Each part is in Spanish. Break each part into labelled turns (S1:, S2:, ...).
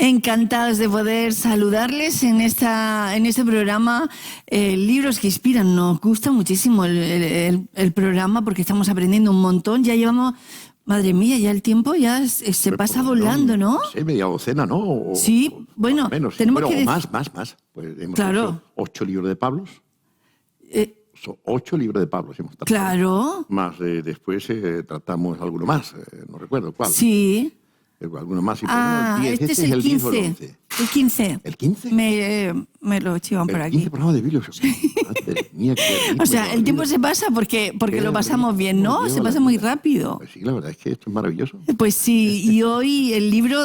S1: Encantados de poder saludarles en este programa, Libros que Inspiran. Nos gusta muchísimo el programa porque estamos aprendiendo un montón. Ya llevamos, madre mía, ya el tiempo ya se pasa volando, ¿no?
S2: Sí, media docena, ¿no?
S1: Sí, bueno,
S2: menos.
S1: tenemos
S2: Bueno,
S1: que
S2: más. Pues hemos hecho 8 libros de Pablos. Son 8 libros de Pablos hemos tratado.
S1: Claro.
S2: Más después tratamos alguno más, no recuerdo cuál.
S1: Sí.
S2: Alguno más. Y
S1: este es el 15. El 15.
S2: ¿El 15?
S1: Me lo chivan por aquí.
S2: El 15 programa de Biblia. Madre mía,
S1: o sea, el tiempo se pasa porque lo pasamos bien, ¿no? Se pasa muy rápido.
S2: Pues sí, la verdad es que esto es maravilloso.
S1: Pues sí, y hoy el libro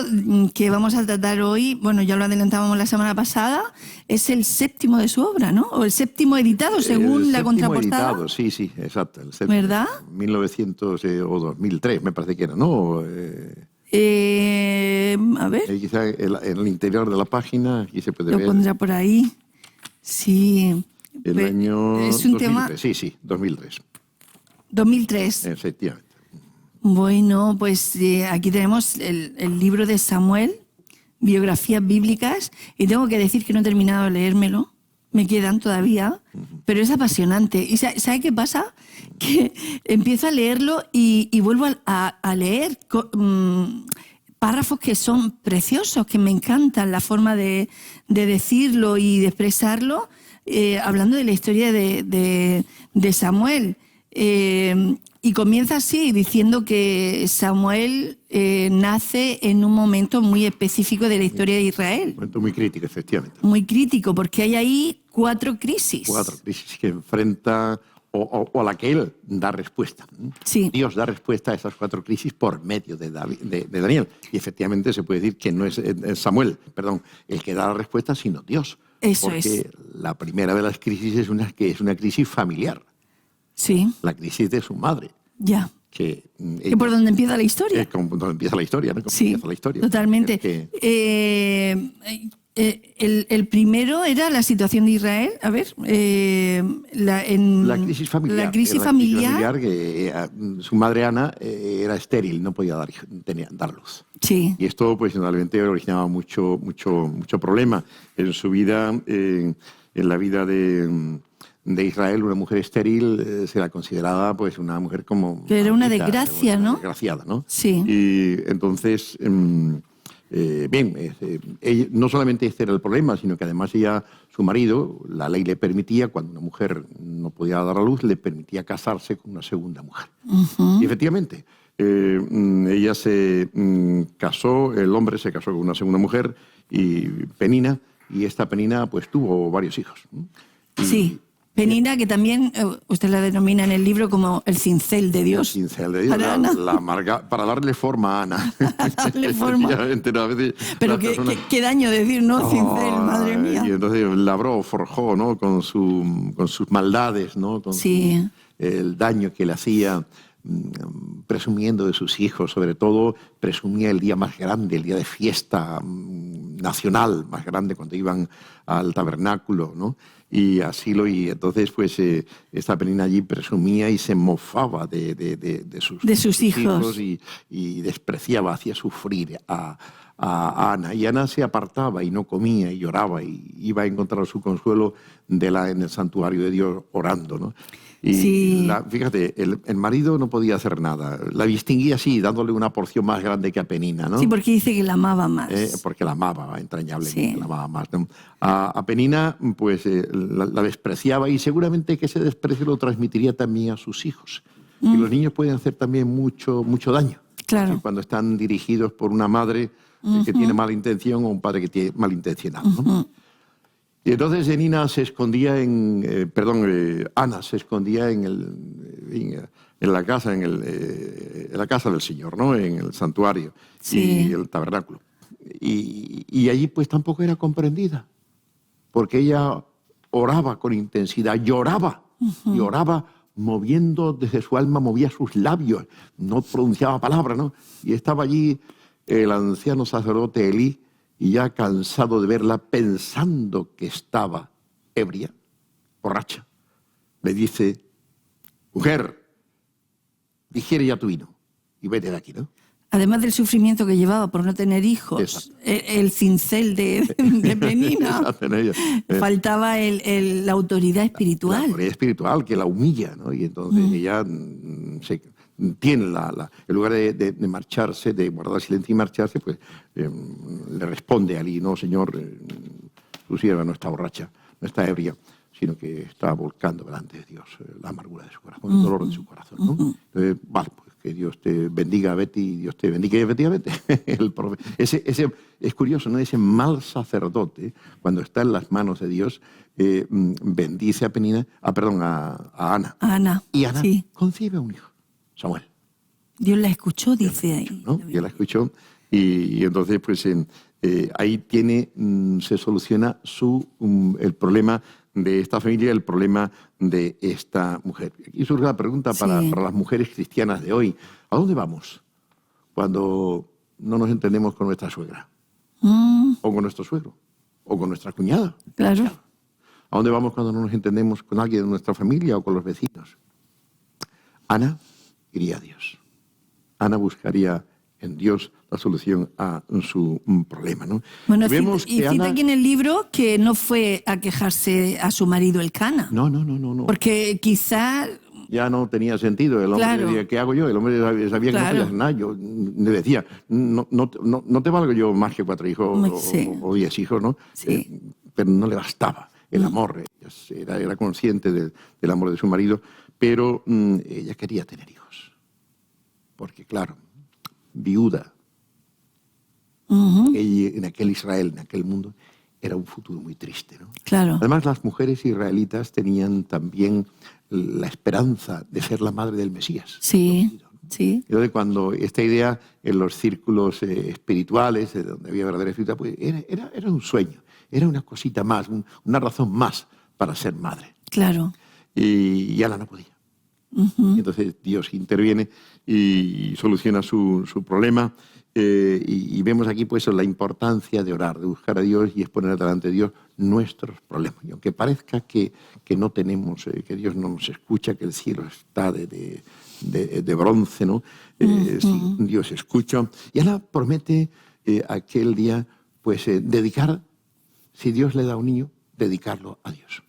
S1: que vamos a tratar hoy, bueno, ya lo adelantábamos la semana pasada, es el 7º de su obra, ¿no? O el 7º editado, según la contraportada.
S2: Editado, sí, exacto. El 7º,
S1: ¿verdad?
S2: 1900 o 2003, me parece que era, ¿no?
S1: A ver.
S2: Quizá en el interior de la página, aquí se puede ver.
S1: Lo pondrá por ahí. Sí.
S2: El año
S1: es un
S2: 2003,
S1: tema...
S2: sí, 2003.
S1: 2003.
S2: Efectivamente.
S1: Bueno, pues aquí tenemos el libro de Samuel, biografías bíblicas, y tengo que decir que no he terminado de leérmelo. Me quedan todavía, pero es apasionante. ¿Y sabe qué pasa? Que empiezo a leerlo y vuelvo a leer párrafos que son preciosos, que me encantan la forma de decirlo y de expresarlo, hablando de la historia de Samuel. Y comienza así, diciendo que Samuel nace en un momento muy específico de la historia de Israel.
S2: Un momento muy crítico, efectivamente.
S1: Muy crítico, porque hay ahí 4 crisis.
S2: 4 crisis que enfrenta o a la que él da respuesta.
S1: Sí.
S2: Dios da respuesta a esas 4 crisis por medio de Daniel. Y efectivamente se puede decir que no es Samuel, el que da la respuesta, sino Dios.
S1: Eso
S2: porque
S1: es.
S2: La primera de las crisis es una crisis familiar.
S1: Sí.
S2: La crisis de su madre.
S1: Ya.
S2: Que
S1: por donde empieza la historia.
S2: Por donde empieza la historia, ¿no?
S1: Sí,
S2: empieza la historia.
S1: Totalmente. El primero era la situación de Israel. A ver,
S2: la crisis familiar.
S1: La crisis familiar.
S2: Que su madre Ana era estéril, no podía dar luz.
S1: Sí.
S2: Y esto, pues, indudablemente originaba mucho problema en su vida, en la vida de Israel. Una mujer estéril se la consideraba, pues, una mujer como...
S1: Pero era una desgracia, ¿no?
S2: Desgraciada, ¿no?
S1: Sí.
S2: Y entonces... no solamente este era el problema, sino que además su marido, la ley le permitía, cuando una mujer no podía dar a luz, le permitía casarse con una segunda mujer. Y efectivamente, ella se casó, el hombre se casó con una segunda mujer, Penina, y esta Penina pues tuvo varios hijos.
S1: Sí. Penina, que también usted la denomina en el libro como el cincel de Dios.
S2: El cincel de Dios, para darle forma a Ana.
S1: Darle forma. Pero qué daño decir, ¿no? Cincel, madre mía.
S2: Y entonces labró, forjó, ¿no? Con sus maldades, ¿no? Con el daño que le hacía, presumiendo de sus hijos, sobre todo presumía el día más grande, el día de fiesta nacional más grande, cuando iban al tabernáculo, ¿no? Y entonces, pues, esta Penina allí presumía y se mofaba de sus hijos y despreciaba, hacía sufrir a Ana. Y Ana se apartaba y no comía y lloraba y iba a encontrar su consuelo en el santuario de Dios orando, ¿no? Y fíjate, el marido no podía hacer nada. La distinguía así, dándole una porción más grande que a Penina, ¿no?
S1: Sí, porque dice que la amaba más.
S2: Porque la amaba entrañablemente, la amaba más, ¿no? A Penina, pues, la despreciaba, y seguramente que ese desprecio lo transmitiría también a sus hijos. Y los niños pueden hacer también mucho daño.
S1: Claro.
S2: Cuando están dirigidos por una madre que tiene mala intención o un padre que tiene malintencionado, ¿no? Y entonces Ana se escondía en la casa, en la casa del Señor, ¿no? En el santuario y el tabernáculo. Y allí, pues, tampoco era comprendida, porque ella oraba con intensidad, lloraba moviendo desde su alma, movía sus labios, no pronunciaba palabra, ¿no? Y estaba allí el anciano sacerdote Elí, y ya cansado de verla, pensando que estaba ebria, borracha, le dice: mujer, digiere ya tu vino y vete de aquí, ¿no?
S1: Además del sufrimiento que llevaba por no tener hijos, el cincel de Penina, faltaba la autoridad espiritual.
S2: La autoridad espiritual que la humilla, ¿no? Y entonces ella tiene en lugar de marcharse, de guardar silencio y marcharse, pues le responde a Elí: no, Señor, tu sierva no está borracha, no está ebria, sino que está volcando delante de Dios la amargura de su corazón, el dolor de su corazón, ¿no? Entonces, vale, pues que Dios te bendiga, Betty, y Dios te bendiga. Y efectivamente, es curioso, ¿no? Ese mal sacerdote, cuando está en las manos de Dios, bendice a a Ana.
S1: Ana.
S2: Y Ana concibe un hijo, Samuel.
S1: Dios la escuchó, dice ahí.
S2: ¿No? Dios la escuchó y entonces pues ahí se soluciona el problema de esta familia, el problema de esta mujer. Y surge la pregunta para las mujeres cristianas de hoy: ¿a dónde vamos cuando no nos entendemos con nuestra suegra? O con nuestro suegro, o con nuestra cuñada.
S1: Claro.
S2: ¿A dónde vamos cuando no nos entendemos con alguien de nuestra familia o con los vecinos? Ana iría a Dios. Ana buscaría en Dios la solución a su problema, ¿no?
S1: Bueno, cita aquí en el libro que no fue a quejarse a su marido Elcana.
S2: No.
S1: Porque quizá...
S2: Ya no tenía sentido. El hombre decía: ¿qué hago yo? El hombre sabía que no podía hacer nada. Yo le decía: no te valgo yo más que 4 hijos o 10 hijos, ¿no?
S1: Sí.
S2: Pero no le bastaba el amor. Era consciente del amor de su marido, pero ella quería tener hijos. Porque, claro, viuda, ella, en aquel Israel, en aquel mundo, era un futuro muy triste, ¿no?
S1: Claro.
S2: Además, las mujeres israelitas tenían también la esperanza de ser la madre del Mesías.
S1: Sí, sí.
S2: Entonces, cuando esta idea en los círculos espirituales, donde había verdadera espiritualidad, pues era un sueño, era una cosita más, una razón más para ser madre.
S1: Claro.
S2: Y Ana no podía. Entonces Dios interviene y soluciona su problema. Y vemos aquí pues la importancia de orar, de buscar a Dios y exponer delante de Dios nuestros problemas. Y aunque parezca que no tenemos, que Dios no nos escucha, que el cielo está de bronce, ¿no? Sí, Dios escucha. Y Ana promete aquel día pues dedicar, si Dios le da un niño, dedicarlo a Dios.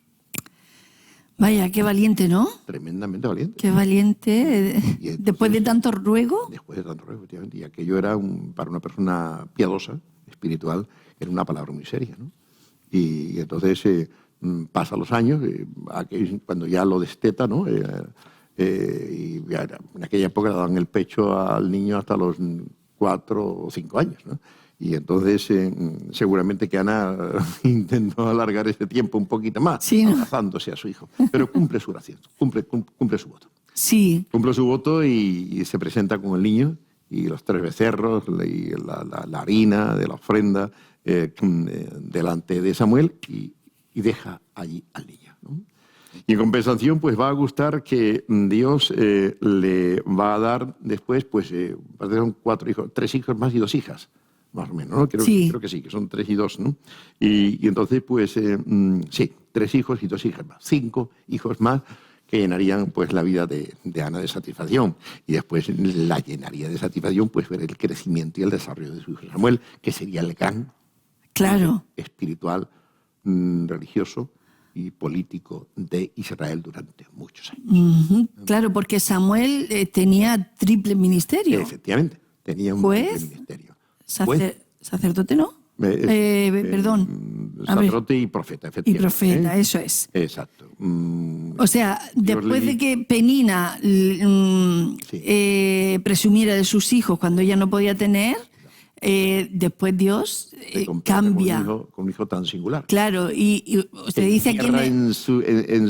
S1: Vaya, qué valiente, ¿no?
S2: Tremendamente valiente.
S1: Qué valiente.
S2: Entonces,
S1: después de tanto ruego.
S2: Después de tanto ruego, efectivamente. Y aquello era, para una persona piadosa, espiritual, era una palabra muy seria, ¿no? Y entonces pasan los años, cuando ya lo desteta, ¿no? Y en aquella época le daban el pecho al niño hasta los 4 o 5 años, ¿no? Y entonces seguramente que Ana intentó alargar ese tiempo un poquito más, abrazándose a su hijo. Pero cumple su oración, cumple su voto.
S1: Sí.
S2: Cumple su voto y se presenta con el niño y los 3 becerros y la harina de la ofrenda delante de Samuel y deja allí al niño, ¿no? Y en compensación pues va a gustar que Dios le va a dar después, pues son 4 hijos, 3 hijos más y 2 hijas. Más o menos, ¿no? Creo que sí, que son 3 y 2, ¿no? Y entonces, pues, 3 hijos y 2 hijas más. 5 hijos más que llenarían, pues, la vida de Ana de satisfacción. Y después la llenaría de satisfacción, pues, ver el crecimiento y el desarrollo de su hijo Samuel, que sería el gran espiritual, religioso y político de Israel durante muchos años.
S1: Claro, porque Samuel tenía triple ministerio.
S2: Efectivamente, tenía un triple ministerio.
S1: Sacerdote, ¿no? Perdón.
S2: Sacerdote y profeta, efectivamente.
S1: Y profeta, eso es.
S2: Exacto.
S1: O sea, después de que Penina presumiera de sus hijos cuando ella no podía tener, después Dios cambia.
S2: Con un hijo tan singular.
S1: Claro, y usted dice que...
S2: en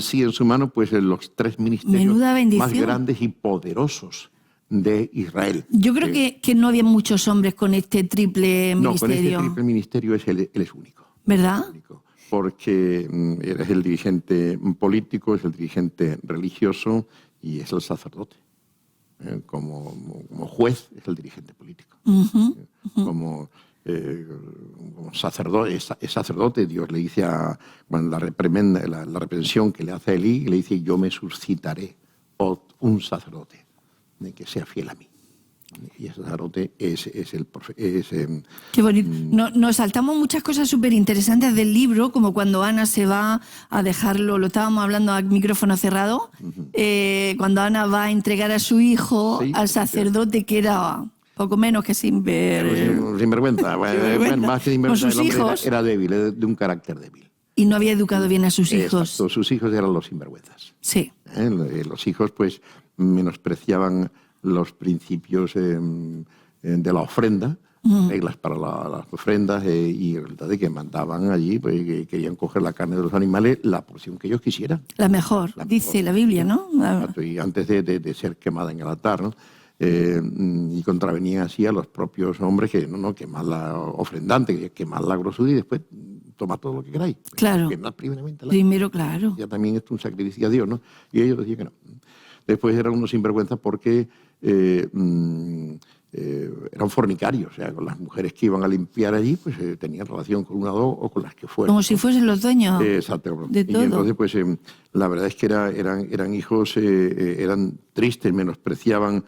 S2: su mano, pues los 3 ministerios más grandes y poderosos de Israel.
S1: Yo creo que no había muchos hombres con este triple ministerio.
S2: No, con este triple ministerio él es único.
S1: ¿Verdad?
S2: Único, porque es el dirigente político, es el dirigente religioso y es el sacerdote. Como juez es el dirigente político. Como sacerdote, es sacerdote, Dios le dice cuando la reprensión que le hace a Elí, le dice: yo me suscitaré un sacerdote de que sea fiel a mí. Y el sacerdote es el profeta.
S1: Qué bonito. Nos saltamos muchas cosas súper interesantes del libro, como cuando Ana se va a dejarlo, lo estábamos hablando a micrófono cerrado, cuando Ana va a entregar a su hijo al sacerdote que era poco menos que
S2: sinvergüenza. Bueno, más que sinvergüenza,
S1: con sus
S2: el hombre
S1: hijos.
S2: era débil, de un carácter débil.
S1: Y no había educado bien a sus hijos.
S2: Exacto, sus hijos eran los sinvergüenzas.
S1: Sí.
S2: Los hijos pues menospreciaban los principios de la ofrenda, reglas para las ofrendas, y resulta de que mandaban allí, pues que querían coger la carne de los animales, la porción que ellos quisieran.
S1: La mejor, dice la Biblia, ¿no?
S2: Exacto, y antes de ser quemada en el altar, ¿no? Y contravenían así a los propios hombres que no quemad la ofrendante, quemad la grosura y después toma todo lo que queráis.
S1: Claro.
S2: Quemad primeramente la
S1: Primero, claro.
S2: ya también es un sacrificio a Dios, ¿no? Y ellos decían que no. Después eran unos sinvergüenzas porque eran fornicarios, o sea, con las mujeres que iban a limpiar allí, pues tenían relación con una o dos o con las que fueran.
S1: Como si fuesen los dueños
S2: Exacto.
S1: de todo.
S2: Y entonces, pues la verdad es que eran hijos, eran tristes, menospreciaban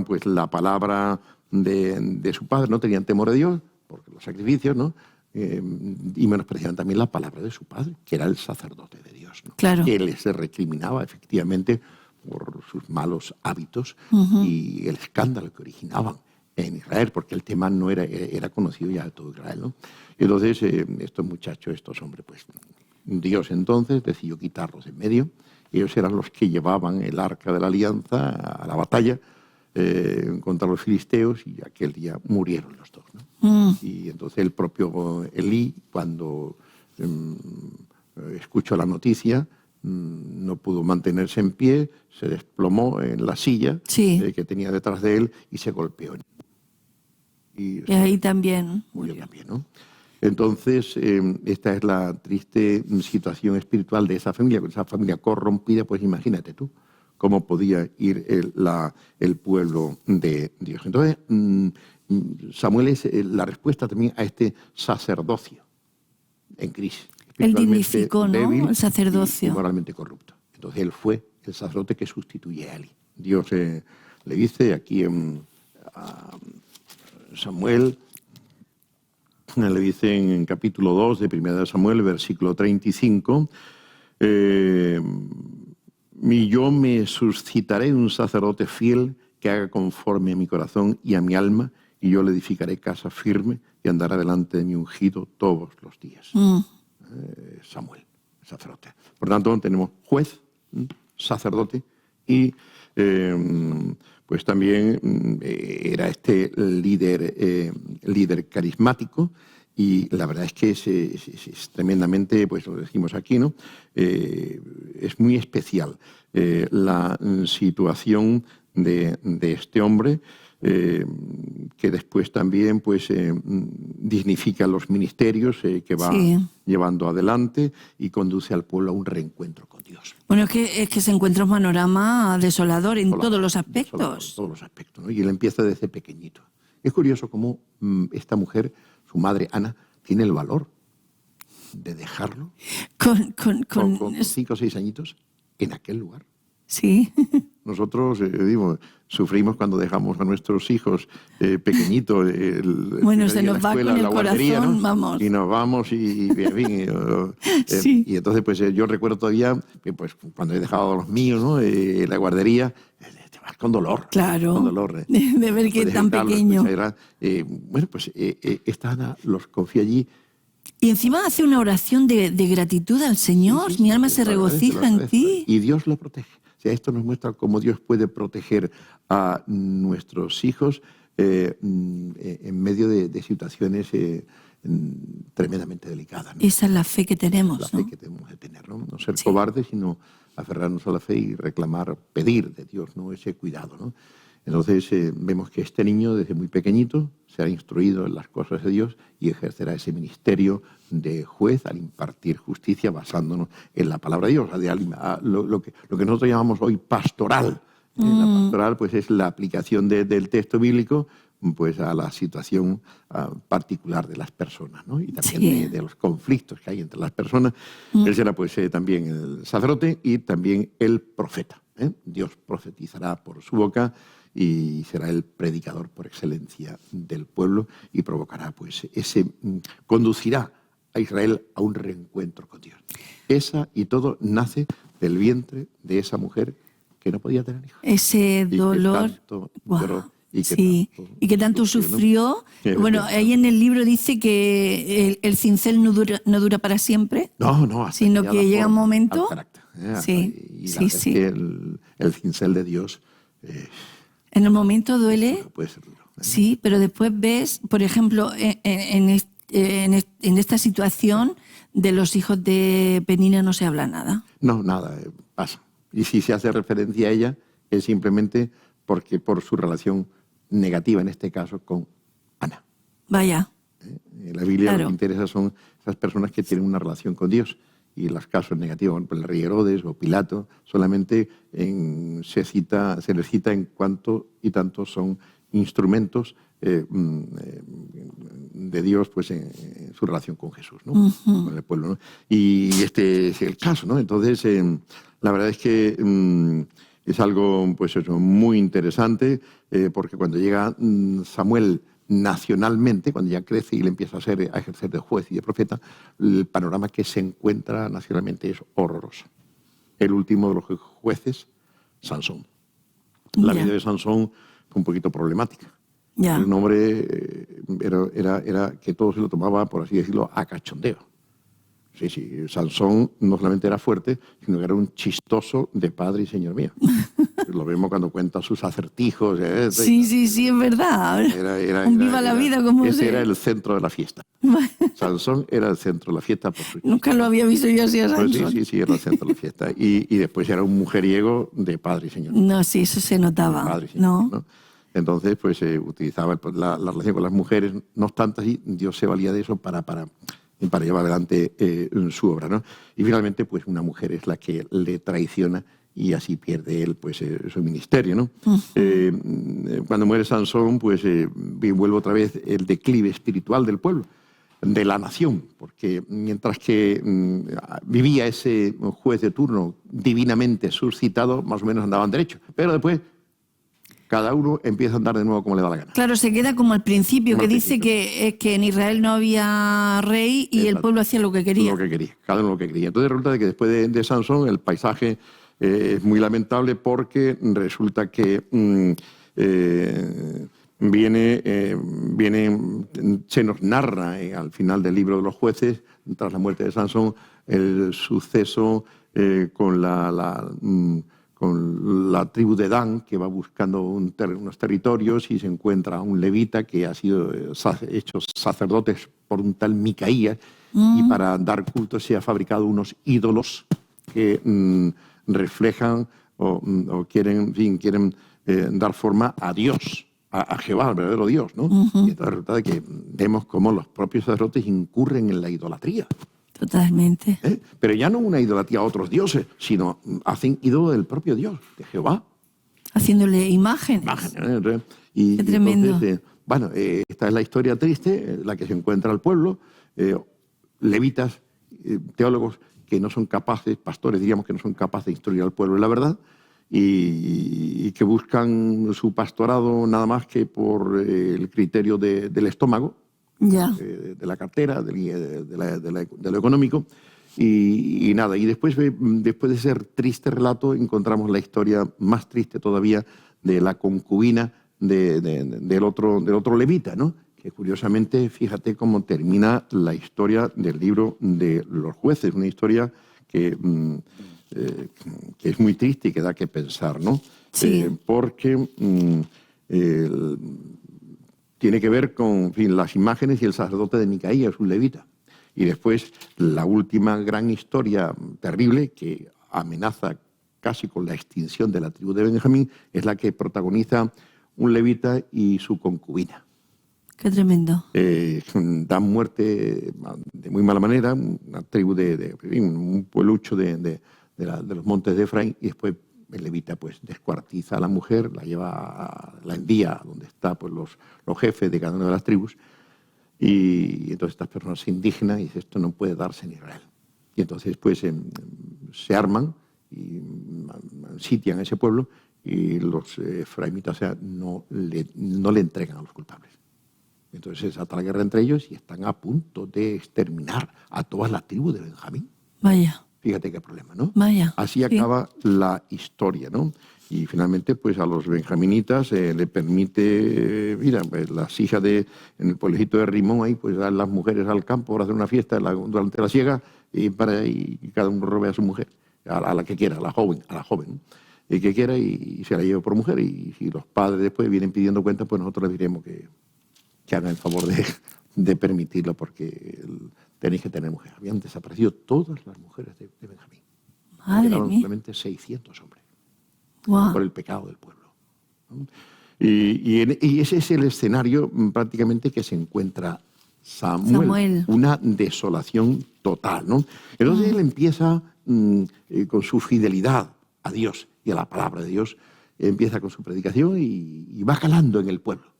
S2: pues la palabra de su padre, no tenían temor de Dios, porque los sacrificios, ¿no? Y menospreciaban también la palabra de su padre, que era el sacerdote de Dios, ¿no?
S1: Claro.
S2: Que les recriminaba efectivamente por sus malos hábitos y el escándalo que originaban en Israel, porque el tema no era conocido ya de todo Israel, ¿no? Entonces, estos muchachos, estos hombres, pues Dios entonces decidió quitarlos en medio. Ellos eran los que llevaban el arca de la alianza a la batalla contra los filisteos, y aquel día murieron los dos, ¿no? Y entonces el propio Elí, cuando escuchó la noticia, no pudo mantenerse en pie, se desplomó en la silla que tenía detrás de él y se golpeó.
S1: Y ahí también
S2: murió también, ¿no? Entonces, esta es la triste situación espiritual de esa familia corrompida. Pues imagínate tú cómo podía ir el pueblo de Dios. Entonces, Samuel es la respuesta también a este sacerdocio en crisis.
S1: Él dignificó, ¿no?,
S2: débil,
S1: el sacerdocio.
S2: Y moralmente corrupto. Entonces, él fue el sacerdote que sustituye a Eli. Dios le dice aquí a Samuel, le dice en capítulo 2 de 1 Samuel, versículo 35, y yo me suscitaré un sacerdote fiel que haga conforme a mi corazón y a mi alma, y yo le edificaré casa firme y andará delante de mi ungido todos los días. Samuel, sacerdote. Por tanto, tenemos juez, sacerdote y pues también era este líder carismático, y la verdad es que es tremendamente, pues lo decimos aquí, ¿no? Es muy especial la situación de este hombre, que después también pues dignifica los ministerios que va llevando adelante y conduce al pueblo a un reencuentro con Dios.
S1: Bueno, es que se encuentra un panorama desolador en todos los aspectos.
S2: En todos los aspectos, ¿no? Y él empieza desde pequeñito. Es curioso cómo esta mujer, su madre Ana, tiene el valor de dejarlo con 5 o 6 añitos en aquel lugar.
S1: Sí.
S2: Nosotros, sufrimos cuando dejamos a nuestros hijos pequeñitos.
S1: Bueno, se nos va con el corazón, ¿no? Vamos.
S2: Y nos vamos y
S1: sí.
S2: Y entonces, pues yo recuerdo todavía, pues cuando he dejado a los míos, ¿no? La guardería, te vas con dolor.
S1: Claro.
S2: Con dolor.
S1: De ver que es tan pequeño.
S2: Bueno, pues esta Ana los confía allí.
S1: Y encima hace una oración de gratitud al Señor. Mi alma se regocija en ti.
S2: Y Dios lo protege. O sea, esto nos muestra cómo Dios puede proteger a nuestros hijos en medio de situaciones tremendamente delicadas, ¿no?
S1: Esa es la fe que tenemos.
S2: La fe que tenemos de tener, ¿no? No ser cobardes, sino aferrarnos a la fe y reclamar, pedir de Dios, ¿no?, ese cuidado, ¿no? Entonces vemos que este niño desde muy pequeñito se ha instruido en las cosas de Dios y ejercerá ese ministerio de juez al impartir justicia basándonos en la palabra de Dios, lo que nosotros llamamos hoy pastoral. La pastoral pues es la aplicación del texto bíblico pues a la situación particular de las personas, ¿no? Y también de los conflictos que hay entre las personas. Él será pues también el sacerdote y también el profeta. Dios profetizará por su boca y será el predicador por excelencia del pueblo y provocará, pues, conducirá a Israel a un reencuentro con Dios. Esa y todo nace del vientre de esa mujer que no podía tener hijos.
S1: Ese dolor.
S2: Wow.
S1: Y que tanto sufrió. Bueno, ahí en el libro dice que el cincel no dura para siempre.
S2: No,
S1: sino que llega un momento.
S2: Sí. Que el cincel de Dios.
S1: En el momento duele.
S2: No puede ser duro.
S1: Sí, pero después ves, por ejemplo, en esta situación de los hijos de Penina no se habla nada.
S2: No, nada, pasa. Y si se hace referencia a ella, es simplemente porque por su relación negativa, en este caso, con Ana.
S1: Vaya.
S2: En la Biblia lo que interesa son esas personas que tienen una relación con Dios. Y los casos negativos, bueno, pues el rey Herodes o Pilato, solamente se les cita en cuanto y tanto son instrumentos de Dios, pues en su relación con Jesús, ¿no? Con el pueblo, ¿no? Y este es el caso, ¿no? Entonces, la verdad es que es algo, pues eso, muy interesante, porque cuando llega Samuel nacionalmente, cuando ya crece y le empieza a ejercer de juez y de profeta, el panorama que se encuentra nacionalmente es horroroso. El último de los jueces, Sansón. La vida de Sansón fue un poquito problemática. El nombre era que todo se lo tomaba, por así decirlo, a cachondeo. Sí, Sansón no solamente era fuerte, sino que era un chistoso de padre y señor mío. Lo vemos cuando cuenta sus acertijos.
S1: Sí, es verdad. Un viva la vida como
S2: ese era el centro de la fiesta. Sansón era el centro de la fiesta.
S1: Nunca lo había visto yo así a Sansón.
S2: Pues sí, era el centro de la fiesta. Y después era un mujeriego de padre y señor.
S1: No, sí, eso se notaba.
S2: Padre y señor, ¿no? Entonces, pues utilizaba la relación con las mujeres. No obstante, así, Dios se valía de eso para llevar adelante su obra, ¿no? Y finalmente, pues una mujer es la que le traiciona y así pierde él, pues, su ministerio, ¿no? Cuando muere Sansón, pues vuelve otra vez el declive espiritual del pueblo, de la nación, porque mientras que vivía ese juez de turno divinamente suscitado, más o menos andaban derecho, pero después cada uno empieza a andar de nuevo como le da la gana.
S1: Claro, se queda como al principio, que dice que en Israel no había rey y el pueblo hacía lo que quería.
S2: Lo que quería, cada uno lo que quería. Entonces resulta que después de Sansón el paisaje es muy lamentable, porque resulta que se nos narra al final del libro de los jueces, tras la muerte de Sansón, el suceso con la tribu de Dan, que va buscando unos territorios y se encuentra a un levita que ha sido hecho sacerdote por un tal Micaías, y para dar culto se ha fabricado unos ídolos que reflejan o quieren dar forma a Dios, a Jehová, al verdadero Dios, ¿no? Y entonces resulta que vemos cómo los propios sacerdotes incurren en la idolatría.
S1: Totalmente.
S2: Pero ya no una idolatría a otros dioses, sino hacen ídolo del propio Dios, de Jehová.
S1: Haciéndole imágenes.
S2: Qué
S1: tremendo.
S2: Entonces, esta es la historia triste, la que se encuentra al pueblo. Levitas, teólogos que no son capaces, pastores diríamos que no son capaces de instruir al pueblo en la verdad, y que buscan su pastorado nada más que por el criterio del estómago, de la cartera, de lo económico, y nada. Y después de ese triste relato encontramos la historia más triste todavía de la concubina del otro levita, ¿no? Que curiosamente, fíjate cómo termina la historia del libro de los jueces, una historia que es muy triste y que da que pensar, ¿no?
S1: Sí.
S2: Porque tiene que ver con las imágenes y el sacerdote de Micaías, un levita. Y después la última gran historia terrible que amenaza casi con la extinción de la tribu de Benjamín es la que protagoniza un levita y su concubina.
S1: Qué tremendo.
S2: Dan muerte de muy mala manera, una tribu un pueblucho de los montes de Efraín, y después el levita pues descuartiza a la mujer, la envía donde están pues, los jefes de cada una de las tribus, y entonces estas personas se indignan y dicen, esto no puede darse en Israel. Y entonces pues se arman y sitian ese pueblo y los efraimitas, o sea, no le entregan a los culpables. Entonces se desata la guerra entre ellos y están a punto de exterminar a todas las tribus de Benjamín.
S1: Vaya.
S2: Fíjate qué problema, ¿no?
S1: Vaya.
S2: Así acaba la historia, ¿no? Y finalmente, pues a los benjaminitas le permite, mira, pues, las hijas en el pueblecito de Rimón, ahí pues dan las mujeres al campo para hacer una fiesta durante la siega y cada uno robe a su mujer, a la que quiera, a la joven, ¿no? El que quiera y se la lleva por mujer. Y si los padres después vienen pidiendo cuentas, pues nosotros les diremos que hagan el favor de permitirlo, porque tenéis que tener mujeres. Habían desaparecido todas las mujeres de Benjamín.
S1: Madre mía.
S2: Solamente 600 hombres.
S1: Wow.
S2: Por el pecado del pueblo, ¿no? Y ese es el escenario prácticamente que se encuentra Samuel. Una desolación total, ¿no? Entonces él empieza con su fidelidad a Dios y a la palabra de Dios, empieza con su predicación y va calando en el pueblo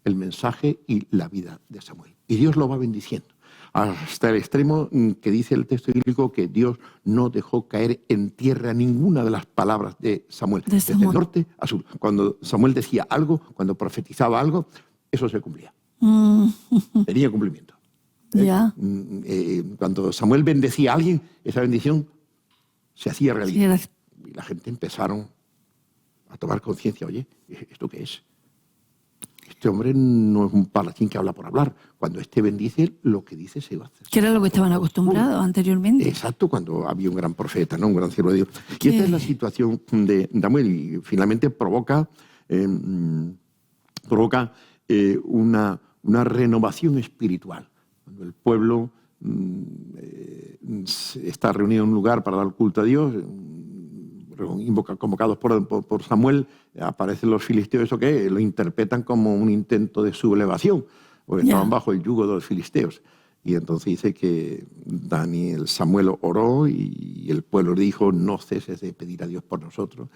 S2: el mensaje y la vida de Samuel. Y Dios lo va bendiciendo, hasta el extremo que dice el texto bíblico que Dios no dejó caer en tierra ninguna de las palabras de Samuel. Desde el norte a sur. Cuando Samuel decía algo, cuando profetizaba algo, eso se cumplía. Tenía cumplimiento.
S1: Ya.
S2: Cuando Samuel bendecía a alguien, esa bendición se hacía realidad.
S1: Sí,
S2: y la gente empezaron a tomar conciencia. Oye, ¿esto qué es? Este hombre no es un paladín que habla por hablar. Cuando este bendice, lo que dice se va a hacer.
S1: Que era lo que estaban acostumbrados anteriormente.
S2: Exacto, cuando había un gran profeta, ¿no? Un gran siervo de Dios. Y esta es la situación de Samuel, y finalmente provoca una renovación espiritual. Cuando el pueblo está reunido en un lugar para dar culto a Dios, convocados por Samuel, aparecen los filisteos, ¿eso qué? Lo interpretan como un intento de sublevación, porque estaban bajo el yugo de los filisteos. Y entonces dice que Samuel oró y el pueblo le dijo, no ceses de pedir a Dios por nosotros.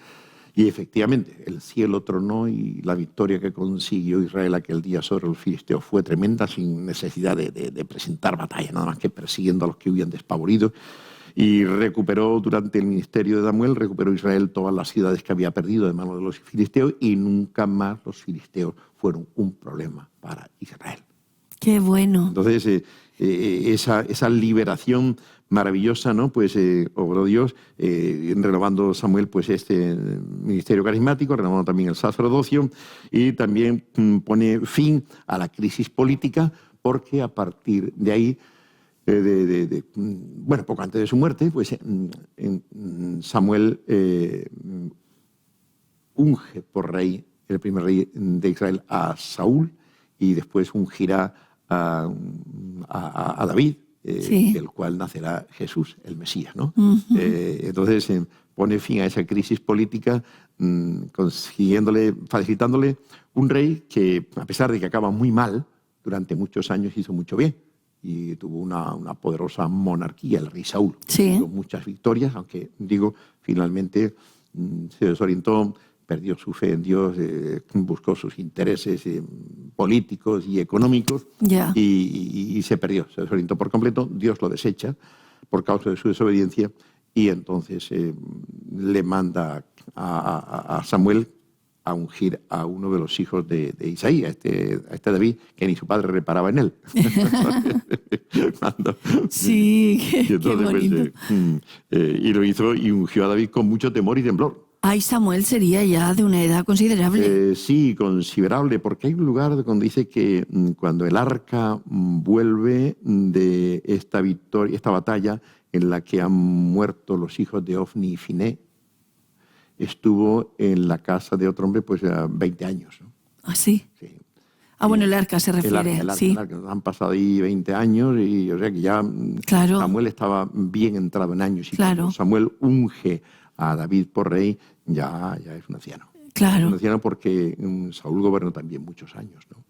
S2: Y efectivamente, el cielo tronó y la victoria que consiguió Israel aquel día sobre los filisteos fue tremenda, sin necesidad de presentar batalla, nada más que persiguiendo a los que huían despavoridos. Y recuperó durante el ministerio de Samuel, recuperó Israel todas las ciudades que había perdido de manos de los filisteos, y nunca más los filisteos fueron un problema para Israel.
S1: ¡Qué bueno!
S2: Entonces, esa liberación maravillosa, ¿no? Pues obró Dios, renovando Samuel pues este ministerio carismático, renovando también el sacerdocio, y también pone fin a la crisis política, porque a partir de ahí, poco antes de su muerte, pues Samuel unge por rey, el primer rey de Israel, a Saúl, y después ungirá a David, del cual nacerá Jesús, el Mesías, ¿no? Entonces pone fin a esa crisis política, facilitándole un rey que, a pesar de que acaba muy mal, durante muchos años hizo mucho bien. Y tuvo una poderosa monarquía, el rey Saúl. Tuvo muchas victorias, aunque, finalmente se desorientó, perdió su fe en Dios, buscó sus intereses políticos y económicos, y se perdió, se desorientó por completo. Dios lo desecha por causa de su desobediencia, y entonces le manda a Samuel a ungir a uno de los hijos de Isaí, a este David, que ni su padre reparaba en él.
S1: Sí, qué bonito.
S2: Y lo hizo y ungió a David con mucho temor y temblor.
S1: Ay, Samuel sería ya de una edad considerable.
S2: Sí, considerable, porque hay un lugar donde dice que cuando el arca vuelve de esta batalla en la que han muerto los hijos de Ofni y Finé, estuvo en la casa de otro hombre pues 20 años, ¿no?
S1: ¿Ah, sí?
S2: Sí.
S1: Bueno, el arca se refiere.
S2: El arca. Han pasado ahí 20 años, y o sea que ya Samuel estaba bien entrado en años. Y cuando Samuel unge a David por rey, ya es un anciano.
S1: Claro.
S2: Es un anciano porque Saúl gobernó también muchos años, ¿no?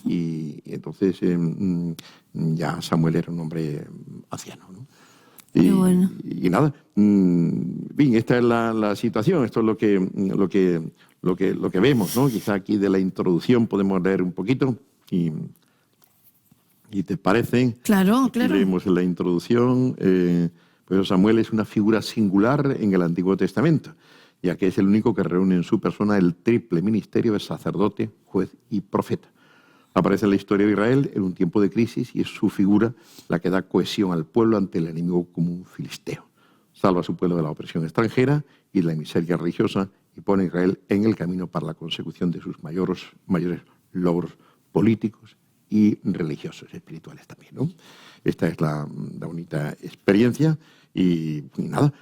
S2: Y entonces ya Samuel era un hombre anciano, ¿no? Y nada, bien, esta es la situación, esto es lo que vemos, ¿no? Quizá aquí de la introducción podemos leer un poquito, y ¿te parece?
S1: Claro.
S2: Leemos la introducción. Pues Samuel es una figura singular en el Antiguo Testamento. ya que es el único que reúne en su persona el triple ministerio de sacerdote, juez y profeta. Aparece en la historia de Israel en un tiempo de crisis y es su figura la que da cohesión al pueblo ante el enemigo común filisteo. Salva a su pueblo de la opresión extranjera y de la miseria religiosa y pone a Israel en el camino para la consecución de sus mayores logros políticos y religiosos, espirituales también, ¿no? Esta es la bonita experiencia y nada,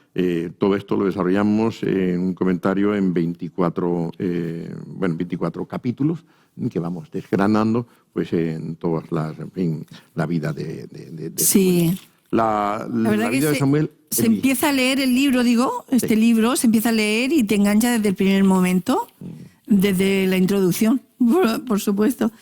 S2: todo esto lo desarrollamos en un comentario en 24 capítulos que vamos desgranando pues en todas las, en fin, la vida de
S1: sí.
S2: Samuel.
S1: La verdad
S2: vida de Samuel.
S1: Se empieza a leer el libro, este libro se empieza a leer y te engancha desde el primer momento, desde la introducción, por supuesto.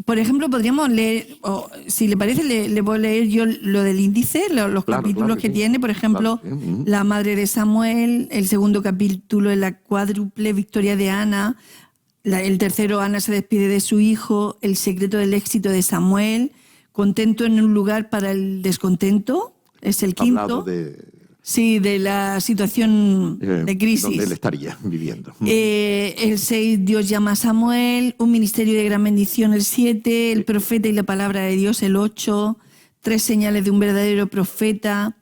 S1: Por ejemplo, podríamos leer, o si le parece, le puedo leer yo lo del índice, los capítulos que tiene. Por ejemplo, la madre de Samuel, el segundo capítulo es la cuádruple victoria de Ana, el tercero, Ana se despide de su hijo, el secreto del éxito de Samuel, contento en un lugar para el descontento, es el quinto. Sí, de la situación de crisis.
S2: Donde él estaría viviendo.
S1: El 6, Dios llama a Samuel. Un ministerio de gran bendición, el 7. El profeta y la palabra de Dios, el 8. 3 señales de un verdadero profeta,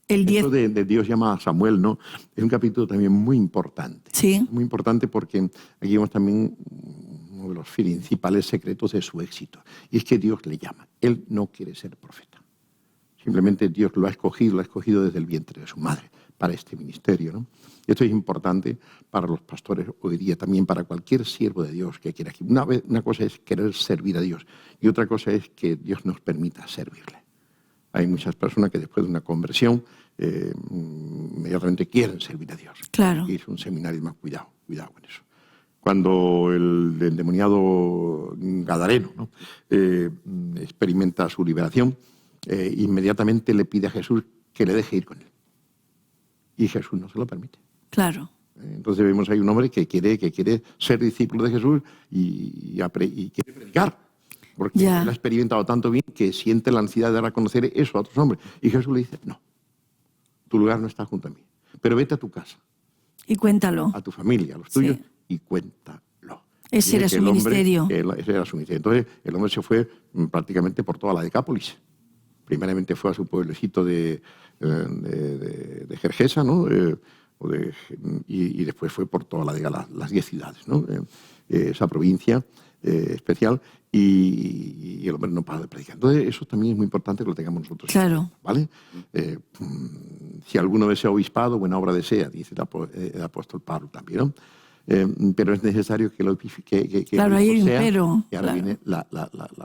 S1: el 10.
S2: Esto de Dios llama a Samuel, ¿no? Es un capítulo también muy importante.
S1: Sí.
S2: Muy importante porque aquí vemos también uno de los principales secretos de su éxito. Y es que Dios le llama. Él no quiere ser profeta. Simplemente Dios lo ha escogido desde el vientre de su madre para este ministerio, ¿no? Y esto es importante para los pastores hoy día, también para cualquier siervo de Dios que quiera. Una cosa es querer servir a Dios y otra cosa es que Dios nos permita servirle. Hay muchas personas que después de una conversión inmediatamente quieren servir a Dios.
S1: Claro.
S2: Y es un seminario más cuidado con eso. Cuando el endemoniado gadareno, ¿no? Experimenta su liberación, inmediatamente le pide a Jesús que le deje ir con él. Y Jesús no se lo permite.
S1: Claro.
S2: Entonces vemos ahí un hombre que quiere ser discípulo de Jesús y quiere predicar. Porque él ha experimentado tanto bien que siente la ansiedad de dar a conocer eso a otros hombres. Y Jesús le dice, no, tu lugar no está junto a mí. Pero vete a tu casa.
S1: Y cuéntalo.
S2: A tu familia, a los tuyos, y cuéntalo.
S1: Ese era su ministerio.
S2: Ese era su ministerio. Entonces el hombre se fue prácticamente por toda la Decápolis. Primeramente fue a su pueblecito de Gergesa, ¿no? Y después fue por toda las 10 ciudades, ¿no? Esa provincia especial, y el hombre no para de predicar. Entonces eso también es muy importante que lo tengamos nosotros.
S1: Claro.
S2: ¿Vale? Si alguno desea obispado, buena obra desea, dice el apóstol Pablo también, ¿no? Pero es necesario que lo
S1: claro, hay un
S2: sea,
S1: pero.
S2: Y ahora viene la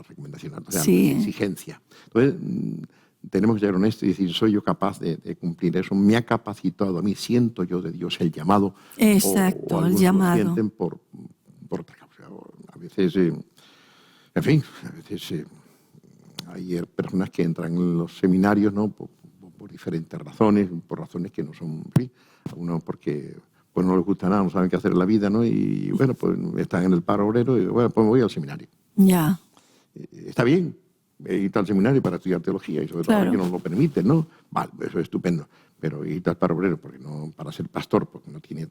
S2: recomendación, o sea, la exigencia. Entonces, tenemos que ser honestos y decir, soy yo capaz de cumplir eso, me ha capacitado a mí, siento yo de Dios el llamado.
S1: Exacto,
S2: o
S1: el llamado.
S2: Lo sienten por otra causa. A veces, en fin, hay personas que entran en los seminarios, ¿no? por diferentes razones, por razones que no son, en fin, algunos porque pues no les gusta nada, no saben qué hacer en la vida, ¿no? Y bueno, pues están en el paro obrero y bueno, pues me voy al seminario.
S1: Ya.
S2: Está bien ir al seminario para estudiar teología y sobre todo que nos lo permiten, ¿no? Vale, eso es estupendo. Pero ir al paro obrero porque no, para ser pastor, porque no tiene...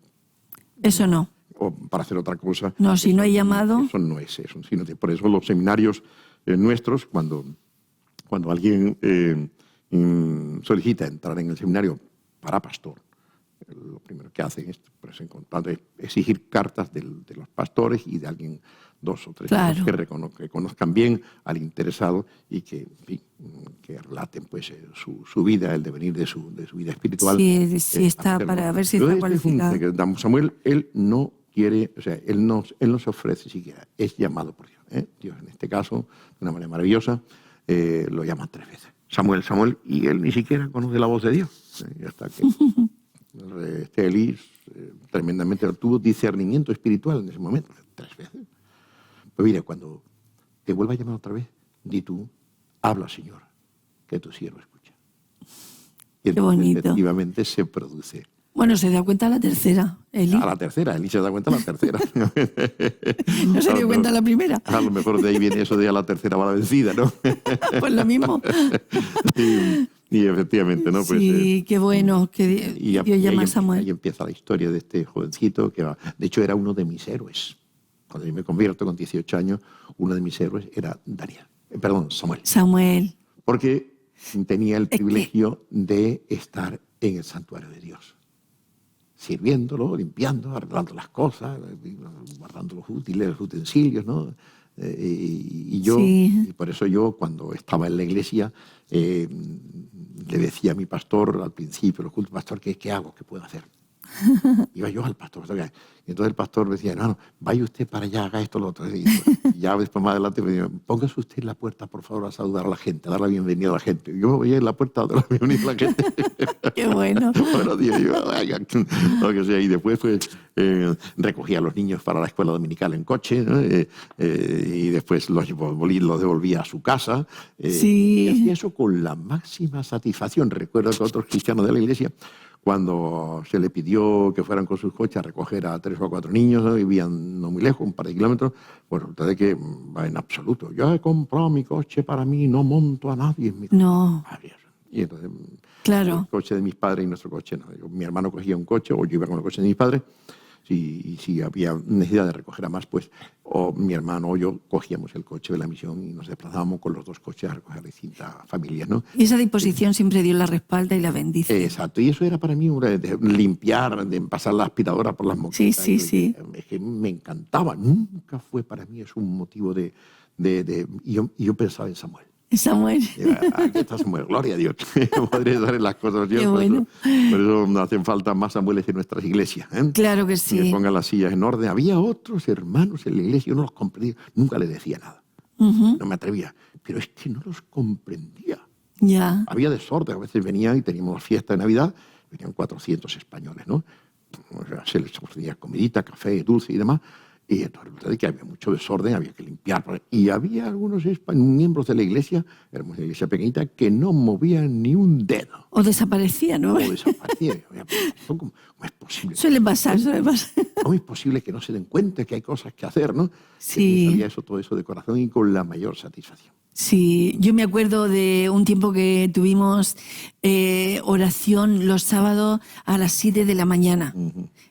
S1: Eso no.
S2: O para hacer otra cosa.
S1: No, si no hay llamado...
S2: Eso no es eso. Sino que por eso los seminarios nuestros, cuando alguien solicita entrar en el seminario para pastor, lo primero que hacen es, pues, exigir cartas de los pastores y de alguien, 2 o 3 que conozcan bien al interesado y que, en fin, que relaten pues su vida, el devenir de su vida espiritual.
S1: Sí, está para ver si está cualificado.
S2: Samuel, él no quiere, o sea, él no se ofrece siquiera, es llamado por Dios. Dios en este caso, de una manera maravillosa, lo llama 3 veces. Samuel, y él ni siquiera conoce la voz de Dios. Hasta que Elí tremendamente tuvo discernimiento espiritual en ese momento, 3 veces. Pues mira, cuando te vuelva a llamar otra vez, di tú, habla, Señor, que tu siervo escucha. Y
S1: qué bonito.
S2: Efectivamente se produce.
S1: Bueno, se da cuenta a la tercera, Elí.
S2: A la tercera, Elí se da cuenta a la tercera.
S1: ¿No se dio cuenta a la primera?
S2: A lo mejor de ahí viene eso de a la tercera va la vencida, ¿no?
S1: Pues lo mismo.
S2: Y efectivamente, ¿no? Pues,
S1: sí, qué bueno que Dios llama a Samuel.
S2: Ahí empieza la historia de este jovencito que, de hecho, era uno de mis héroes. Cuando yo me convierto con 18 años, uno de mis héroes era Samuel.
S1: Samuel.
S2: Porque tenía el privilegio de estar en el santuario de Dios, sirviéndolo, limpiando, arreglando las cosas, guardando los útiles, los utensilios, ¿no? Y por eso yo, cuando estaba en la iglesia, le decía a mi pastor al principio, el culto, pastor, ¿qué hago? ¿Qué puedo hacer? Iba yo al pastor. Y entonces el pastor decía, no, vaya usted para allá, haga esto, lo otro. Y ya después más adelante me decía, póngase usted en la puerta, por favor, a saludar a la gente, a dar la bienvenida a la gente. Y yo voy en la puerta a dar la bienvenida a la gente.
S1: Qué bueno.
S2: Buenos días. Lo que sea. Y después pues, recogía a los niños para la escuela dominical en coche, ¿no? Y después los devolvía a su casa. Y hacía eso con la máxima satisfacción. Recuerdo que otros cristianos de la iglesia, cuando se le pidió que fueran con sus coches a recoger a 3 o 4 niños, ¿no? Vivían no muy lejos, un par de kilómetros, pues resulta de que en absoluto, yo he comprado mi coche para mí, no monto a nadie en mi coche.
S1: No.
S2: Y entonces,
S1: claro,
S2: el coche de mis padres y nuestro coche, no. Mi hermano cogía un coche, o yo iba con el coche de mis padres, y si había necesidad de recoger a más, pues o mi hermano o yo cogíamos el coche de la misión y nos desplazábamos con los 2 coches a recoger a distintas familias, ¿no?
S1: Y esa disposición siempre Dios la respalda y la bendice.
S2: Exacto, y eso era para mí de limpiar, de pasar la aspiradora por las moquetas.
S1: Sí.
S2: Es que me encantaba, nunca fue para mí eso un motivo de y yo pensaba en Samuel.
S1: Samuel.
S2: Aquí está Samuel, gloria a Dios. Podría dar en las cosas.
S1: Qué bueno.
S2: Por eso no hacen falta más Samueles en nuestras iglesias.
S1: Claro que sí.
S2: Que pongan las sillas en orden. Había otros hermanos en la iglesia, yo no los comprendía, nunca les decía nada. No me atrevía, pero es que no los comprendía.
S1: Ya.
S2: Había desorden, a veces venían y teníamos fiesta de Navidad, venían 400 españoles, ¿no? O sea, se les ofrecía comidita, café, dulce y demás. Y entonces resulta que había mucho desorden, había que limpiar. Y había algunos miembros de la iglesia, éramos una iglesia pequeñita, que no movían ni un dedo.
S1: O desaparecían, ¿no?
S2: O desaparecían. ¿Cómo es posible?
S1: Suele pasar.
S2: ¿Cómo es posible que no se den cuenta que hay cosas que hacer, no?
S1: Sí.
S2: Y salía todo eso de corazón y con la mayor satisfacción.
S1: Sí, yo me acuerdo de un tiempo que tuvimos oración los sábados a las 7 de la mañana.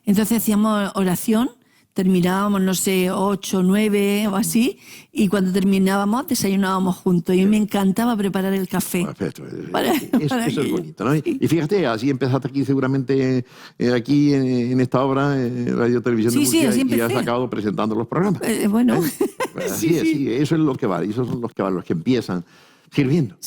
S1: Entonces hacíamos oración, terminábamos, no sé, 8, 9 o así, y cuando terminábamos desayunábamos juntos. Y me encantaba preparar el café.
S2: Perfecto. Eso es bonito, ¿no? Y fíjate, así empezaste aquí seguramente, aquí en esta obra, Radio Televisión de Murcia,
S1: así empecé.
S2: y has acabado presentando los programas.
S1: Bueno.
S2: Pues así, eso es lo que vale. Esos son los que empiezan sirviendo.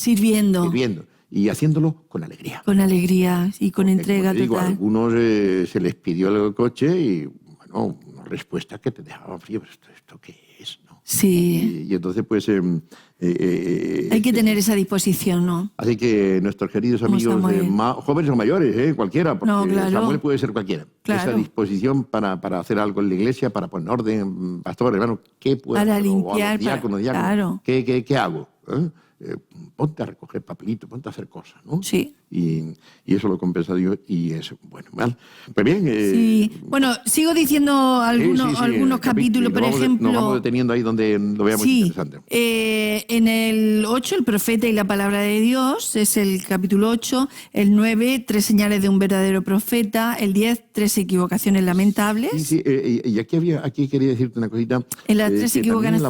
S2: Y haciéndolo con alegría.
S1: Con alegría y con entrega total.
S2: A algunos se les pidió el coche y, bueno, una respuesta que te dejaba frío. ¿Esto qué es? ¿No?
S1: Sí.
S2: Y entonces, pues...
S1: hay que tener esa disposición, ¿no?
S2: Así que nuestros queridos amigos, jóvenes o mayores, cualquiera, porque
S1: claro.
S2: Samuel puede ser cualquiera.
S1: Claro.
S2: Esa disposición para hacer algo en la iglesia, para poner orden, pastor, hermano, ¿qué puedo
S1: para
S2: hacer?
S1: limpiar,
S2: diáconos,
S1: claro.
S2: ¿Qué hago? Ponte a recoger papelito, ponte a hacer cosas, ¿no?
S1: Sí.
S2: Y eso lo compensa Dios y es bueno, mal. Pues bien.
S1: Sí. Bueno, sigo diciendo algunos capítulos, por ejemplo.
S2: Nos vamos deteniendo ahí donde lo veamos interesante.
S1: En el 8, el profeta y la palabra de Dios, es el capítulo 8. El 9, 3 señales de un verdadero profeta. El 10, 3 equivocaciones lamentables.
S2: Sí, y aquí quería decirte una cosita.
S1: En las 3 equivocaciones.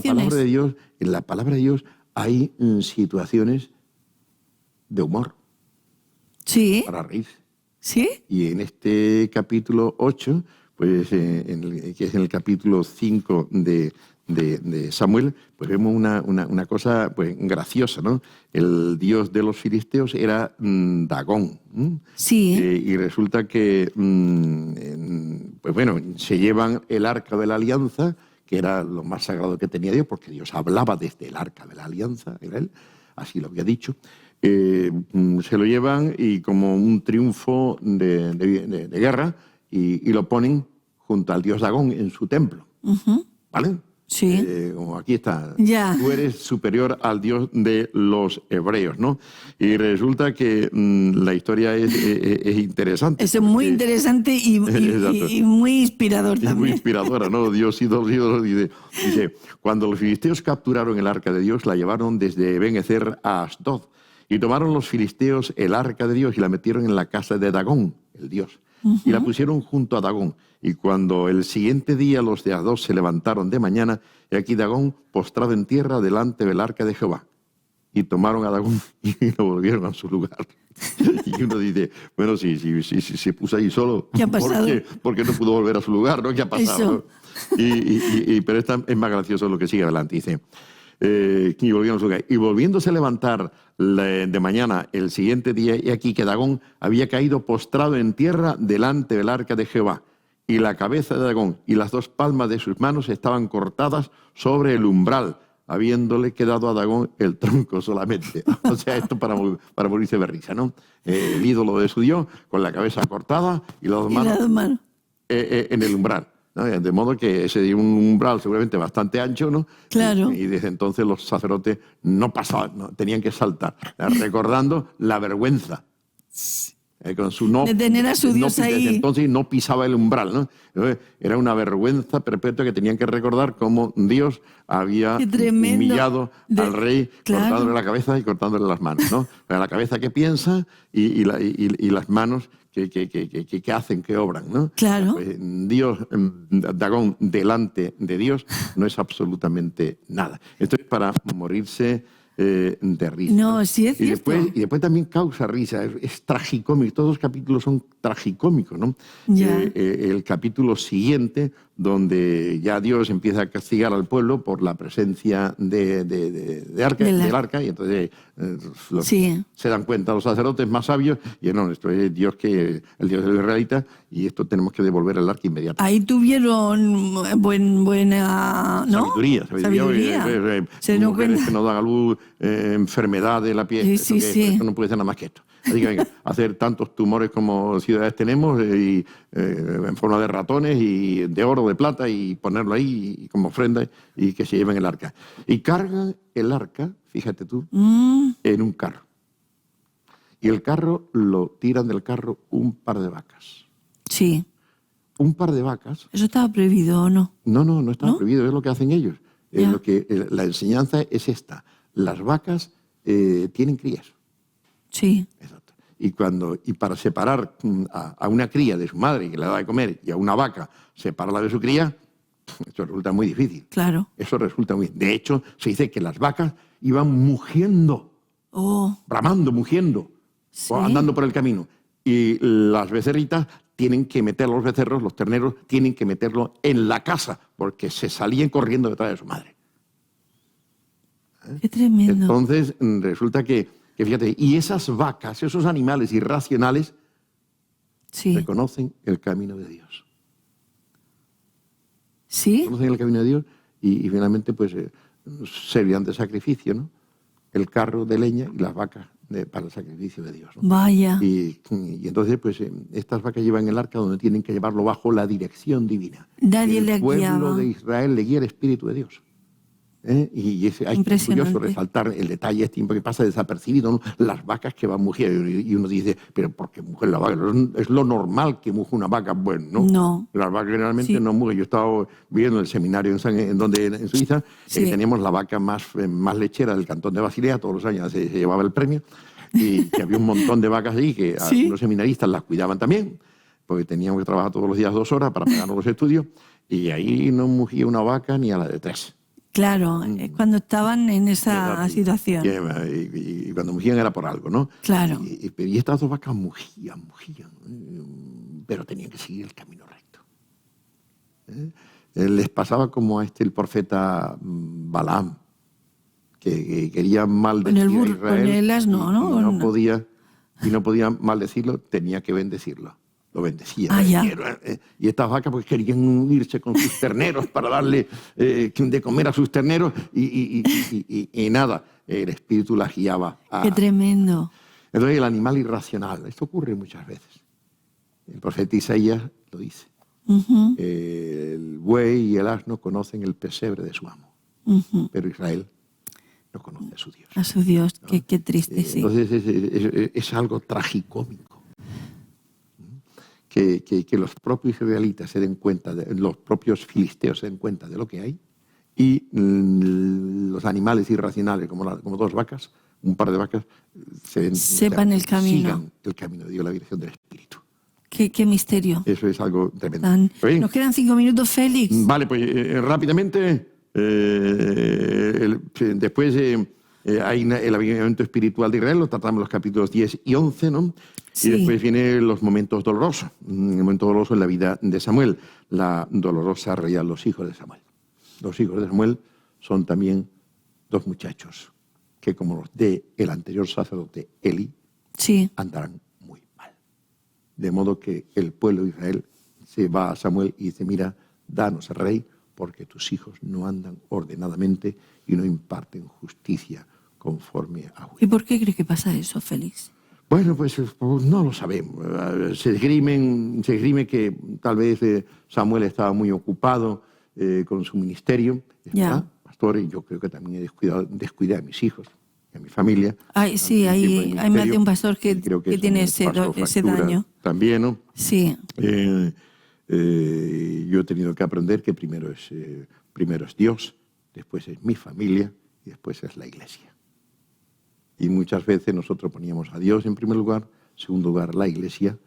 S2: En la palabra de Dios hay situaciones de humor.
S1: Sí.
S2: Para reírse.
S1: Sí.
S2: Y en este capítulo 8, pues, que es en el capítulo 5 de Samuel, pues vemos una cosa pues graciosa, ¿no? El dios de los filisteos era Dagón.
S1: Sí.
S2: Y resulta que, pues bueno, se llevan el arca de la alianza, que era lo más sagrado que tenía Dios, porque Dios hablaba desde el arca de la alianza, era él, así lo había dicho. Se lo llevan y como un triunfo de guerra y lo ponen junto al dios Dagón en su templo. ¿Vale?
S1: Sí.
S2: Como aquí está.
S1: Ya.
S2: Tú eres superior al dios de los hebreos, ¿no? Y resulta que la historia es interesante.
S1: Es muy interesante y muy inspirador también.
S2: Muy inspiradora, ¿no? Dios ídolos. Dice, cuando los filisteos capturaron el arca de Dios, la llevaron desde Ben-Ezer a Asdod Y tomaron los filisteos el arca de Dios y la metieron en la casa de Dagón, el dios, y la pusieron junto a Dagón. Y cuando el siguiente día los de Asdod se levantaron de mañana, y aquí Dagón postrado en tierra delante del arca de Jehová. Y tomaron a Dagón y lo volvieron a su lugar. Y uno dice, bueno, si se puso ahí solo,
S1: ¿qué ha pasado?
S2: ¿Por qué no pudo volver a su lugar? ¿No? ¿Qué ha pasado? Pero es más gracioso lo que sigue adelante. Dice, y volvieron a su lugar. Y volviéndose a levantar de mañana el siguiente día, y aquí que Dagón había caído postrado en tierra delante del arca de Jehová. Y la cabeza de Dagón y las 2 palmas de sus manos estaban cortadas sobre el umbral, habiéndole quedado a Dagón el tronco solamente. O sea, esto para morirse de risa, ¿no? El ídolo de su dios, con la cabeza cortada y las 2 manos en el umbral, ¿no? De modo que ese dio un umbral seguramente bastante ancho, ¿no?
S1: Claro.
S2: Y desde entonces los sacerdotes no pasaban, ¿no? Tenían que saltar, recordando la vergüenza. Con su
S1: de tener a su Dios ahí.
S2: Desde entonces no pisaba el umbral, ¿no? Era una vergüenza perpetua que tenían que recordar cómo Dios había humillado al rey, cortándole la cabeza y cortándole las manos, ¿no? La cabeza que piensa y las manos que hacen, que obran, ¿no?
S1: Claro.
S2: Pues Dios, Dagón delante de Dios no es absolutamente nada. Esto es para morirse de risa.
S1: No, sí es cierto.
S2: Y después también causa risa, es tragicómico. Todos los capítulos son tragicómicos, ¿no? El capítulo siguiente, donde ya Dios empieza a castigar al pueblo por la presencia del arca, y entonces se dan cuenta los sacerdotes más sabios, y no, esto es Dios el Dios del israelita, y esto tenemos que devolver el arca inmediatamente.
S1: Ahí tuvieron buena, ¿no?
S2: Sabiduría.
S1: Se dio
S2: mujeres
S1: cuenta
S2: que no dan a luz, enfermedad de la piel. Esto no puede ser nada más que esto. Así que venga, hacer tantos tumores como ciudades tenemos, en forma de ratones y de oro, de plata, y ponerlo ahí como ofrenda y que se lleven el arca. Y cargan el arca, fíjate tú, en un carro. Y el carro lo tiran del carro un par de vacas.
S1: Sí.
S2: Un par de vacas.
S1: ¿Eso estaba prohibido o no?
S2: No estaba prohibido, es lo que hacen ellos. La enseñanza es esta. Las vacas tienen crías.
S1: Sí.
S2: Exacto. Y para separar a una cría de su madre que le da de comer y a una vaca separarla de su cría, eso resulta muy difícil.
S1: Claro.
S2: Eso resulta muy... De hecho, se dice que las vacas iban mugiendo, bramando, mugiendo, o andando por el camino. Y las becerritas tienen que meter los becerros, los terneros, tienen que meterlo en la casa, porque se salían corriendo detrás de su madre.
S1: Qué tremendo.
S2: Entonces, resulta que fíjate, y esas vacas, esos animales irracionales, reconocen el camino de Dios.
S1: ¿Sí?
S2: Reconocen el camino de Dios y finalmente pues servían de sacrificio, ¿no? El carro de leña y las vacas para el sacrificio de Dios, ¿no?
S1: Vaya.
S2: Y entonces pues estas vacas llevan el arca donde tienen que llevarlo bajo la dirección divina.
S1: Nadie le guiaba.
S2: El pueblo de Israel le guía el Espíritu de Dios. Y es curioso resaltar el detalle este que pasa desapercibido, ¿no? Las vacas que van mugiendo, y uno dice, pero ¿por qué mujer la vaca? ¿Es lo normal que muge una vaca? Bueno, no. Las vacas generalmente no mugen. Yo estaba viviendo en el seminario en Suiza, teníamos la vaca más lechera del cantón de Basilea, todos los años se llevaba el premio, y que había un montón de vacas allí que algunos seminaristas las cuidaban también, porque teníamos que trabajar todos los días 2 horas para pagarnos los estudios, y ahí no mugía una vaca ni a la de 3.
S1: Claro, cuando estaban en esa situación.
S2: Y cuando mugían era por algo, ¿no?
S1: Claro.
S2: Y estas 2 vacas mugían, pero tenían que seguir el camino recto. Les pasaba como a el profeta Balaam, que quería maldecir a Israel.
S1: Con el asno, ¿no?
S2: Y no podía maldecirlo, tenía que bendecirlo. Lo bendecía. Y estas vacas pues querían irse con sus terneros para darle de comer a sus terneros y nada, el Espíritu las guiaba.
S1: ¡Qué tremendo!
S2: Entonces el animal irracional, esto ocurre muchas veces. El profeta Isaías lo dice. El buey y el asno conocen el pesebre de su amo, pero Israel no conoce a su Dios.
S1: A su Dios, ¿no? Qué triste, sí.
S2: Entonces es algo tragicómico. Que los propios israelitas se den cuenta, los propios filisteos se den cuenta de lo que hay y los animales irracionales, como 2 vacas, un par de vacas,
S1: sepan el camino.
S2: Sigan el camino de Dios, la dirección del Espíritu.
S1: Qué misterio.
S2: Eso es algo tremendo.
S1: Nos quedan 5 minutos, Félix.
S2: Vale, pues rápidamente, después hay el avivamiento espiritual de Israel, lo tratamos los capítulos 10 y 11, ¿no?
S1: Sí.
S2: Y después vienen los momentos dolorosos, el momento doloroso en la vida de Samuel, la dolorosa realidad de los hijos de Samuel. Los hijos de Samuel son también 2 muchachos que, como los de el anterior sacerdote Eli,
S1: sí,
S2: andarán muy mal. De modo que el pueblo de Israel se va a Samuel y dice: mira, danos rey, porque tus hijos no andan ordenadamente y no imparten justicia conforme a juicio.
S1: ¿Y por qué cree que pasa eso, Félix?
S2: Bueno, pues no lo sabemos. Se esgrime que tal vez Samuel estaba muy ocupado con su ministerio, ¿verdad? Pastor, y yo creo que también descuidé a mis hijos, a mi familia.
S1: Ay, sí, hay más de un pastor que tiene ese daño.
S2: También, ¿no?
S1: Sí.
S2: Yo he tenido que aprender que primero es Dios, después es mi familia y después es la iglesia. Y muchas veces nosotros poníamos a Dios en primer lugar, en segundo lugar la iglesia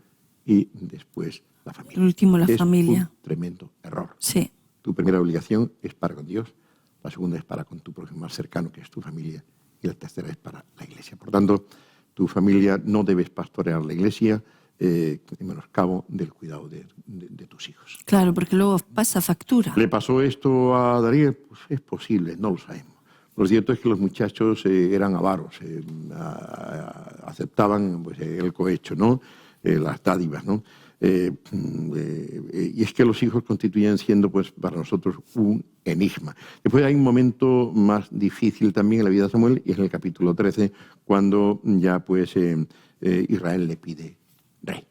S2: y después la familia.
S1: Por último, la familia.
S2: Es un tremendo error.
S1: Sí.
S2: Tu primera obligación es para con Dios, la segunda es para con tu prójimo más cercano, que es tu familia, y la tercera es para la iglesia. Por tanto, tu familia no debes pastorear la iglesia en menoscabo del cuidado de tus hijos.
S1: Claro, porque luego pasa factura.
S2: ¿Le pasó esto a Darío? Pues es posible, no lo sabemos. Lo cierto es que los muchachos eran avaros, aceptaban pues, el cohecho, ¿no? Las dádivas, ¿no? Y es que los hijos constituyen siendo pues, para nosotros un enigma. Después hay un momento más difícil también en la vida de Samuel, y es en el capítulo 13, cuando ya pues, Israel le pide rey.